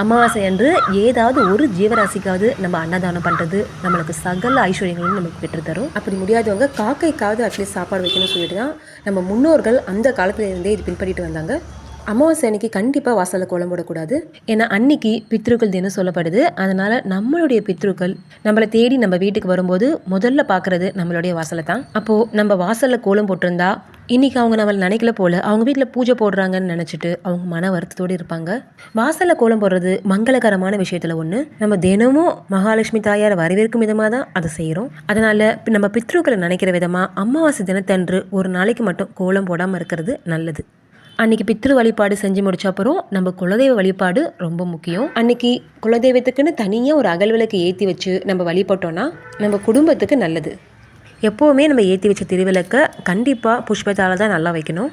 அமாவாசை அன்று ஏதாவது ஒரு ஜீவராசிக்காவது நம்ம அன்னதானம் பண்ணுறது நம்மளுக்கு சகல ஐஸ்வர்யங்களும் நமக்கு பெற்றுத்தரும். அப்படி முடியாதவங்க காக்கைக்காவது அட்லீஸ்ட் சாப்பாடு வைக்கணும்னு சொல்லிட்டு தான் நம்ம முன்னோர்கள் அந்த காலத்துல இருந்தே இது பின்பற்றிட்டு வந்தாங்க. அமாவாசை அன்னைக்கு கண்டிப்பாக வாசலில் கோலம் போடக்கூடாது. ஏன்னா அன்னைக்கு பித்ருக்கள் தினம் சொல்லப்படுது. அதனால் நம்மளுடைய பித்ருக்கள் நம்மளை தேடி நம்ம வீட்டுக்கு வரும்போது முதல்ல பார்க்குறது நம்மளுடைய வாசலை தான். அப்போது நம்ம வாசலில் கோலம் போட்டிருந்தா இன்றைக்கி அவங்க நம்மளை நினைக்கல போல் அவங்க வீட்டில் பூஜை போடுறாங்கன்னு நினச்சிட்டு அவங்க மன வருத்தத்தோடு இருப்பாங்க. வாசலில் கோலம் போடுறது மங்களகரமான விஷயத்தில் ஒன்று. நம்ம தினமும் மகாலட்சுமி தாயார் வரவேற்கும் விதமாக தான் அதை செய்கிறோம். அதனால் நம்ம பித்ருக்களை நினைக்கிற விதமாக அமாவாசை தினத்தன்று ஒரு நாளைக்கு மட்டும் கோலம் போடாமல் இருக்கிறது நல்லது. அன்றைக்கி பித்ரு வழிபாடு செஞ்சு முடிச்ச அப்புறம் நம்ம குலதெய்வ வழிபாடு ரொம்ப முக்கியம். அன்றைக்கி குலதெய்வத்துக்குன்னு தனியாக ஒரு அகல் விளக்கு ஏற்றி வச்சு நம்ம வழிபட்டோன்னா நம்ம குடும்பத்துக்கு நல்லது. எப்போவுமே நம்ம ஏற்றி வச்ச திருவிளக்கை கண்டிப்பாக புஷ்பத்தால் தான் நல்லா வைக்கணும்.